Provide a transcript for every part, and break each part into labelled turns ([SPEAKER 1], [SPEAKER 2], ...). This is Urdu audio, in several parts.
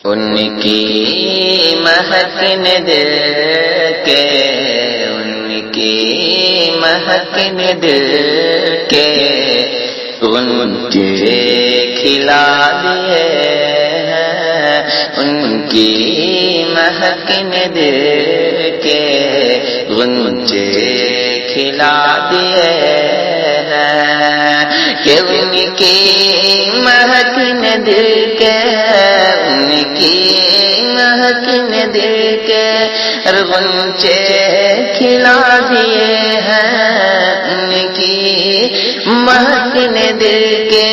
[SPEAKER 1] ان کی مہک نے دل کے، ان کی مہک نے دل کے غنچے کھلا دیے ہیں، ان کی مہک نے دل کے غنچے کھلا دیے ہیں، کہ ان کی مہک نے دل کے، ان کی مہک نے دل کے غنچے کھلا دیے ہیں، ان کی مہک نے دل کے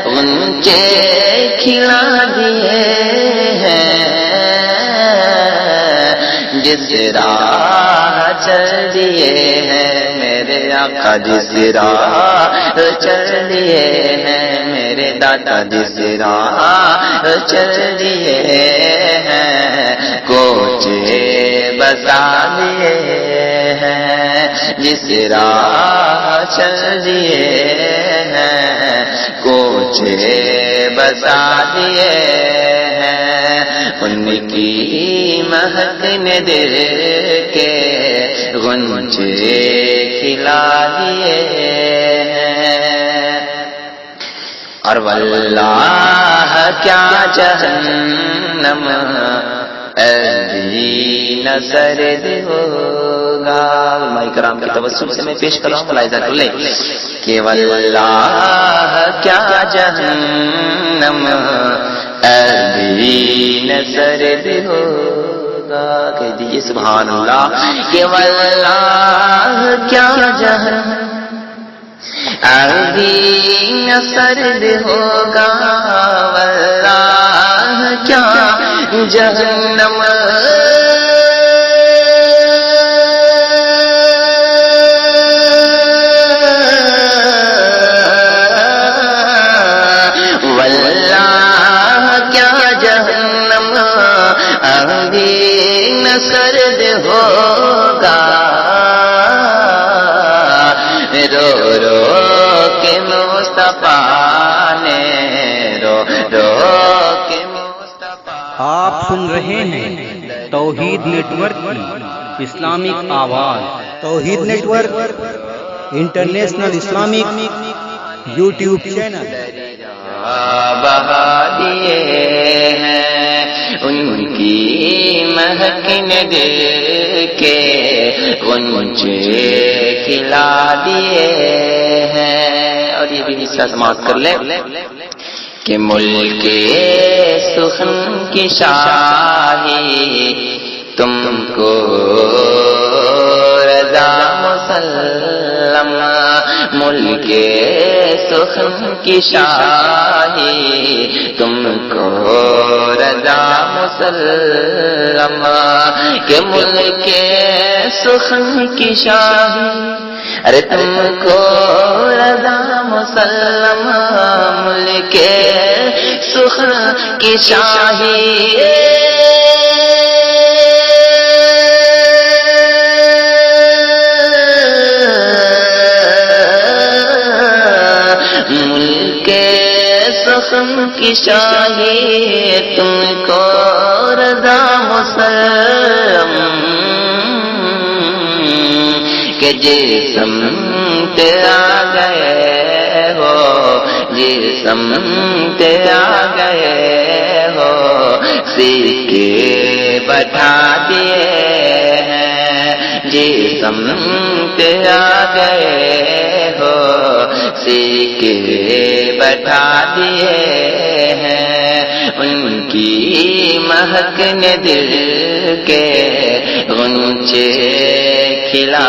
[SPEAKER 1] غنچے کھلا دیے ہیں، جس راہ چل دیے ہیں میرے آقا، جس راہ چل دیے ہیں میرے دادا، جس راہ چل دیے ہیں کوچے بسا دیے ہیں، جس راہ چل دیے ہیں کوچے بسا دیے ہیں، ان کی مہک نے دل کے غنچے کھلا دیے ہیں، اور واللہ کیا جہنم ایسی نہ سرد ہوگا۔ علماء کرام کی توسط سے میں پیش کر رہا ہوں، ملاحظہ کر لیں کہ واللہ کیا جہنم ایسی نہ سرد ہوگا، کہہ دیجئے سبحان اللہ، کہ واللہ کیا جہنم ایسی نہ سرد ہوگا، واللہ کیا جہنم سرد ہوگا، رو رو کے مصطفیٰ نے، رو رو کے مصطفیٰ۔
[SPEAKER 2] آپ سن رہے ہیں توحید نیٹ ورک کی اسلامک آواز۔
[SPEAKER 3] Tauheed network international Islamic YouTube channel
[SPEAKER 1] بہا دیے ہیں، ان کی مہک نے دل کے غنچے کھلا دیے ہیں، اور یہ بھی حصہ سماعت کر لیں کہ ملک سخن کی شاہی تم کو رضا مسلم، ملک سخن کی شاہی تم کو رضا مسلم، کہ ملک سخن کی شاہی ارے تم کو رضا مسلم، ملک سخن کی شاہی سخن کی شاہی تم کو رضا مسلم، کہ جسم آ گئے ہو، جسم آ گئے ہو سیکھے بٹھا دیے ہیں، جسم آ گئے ہو سیکھے بٹھا دیے ہیں، ان کی مہک نے دل کے غنچے کھلا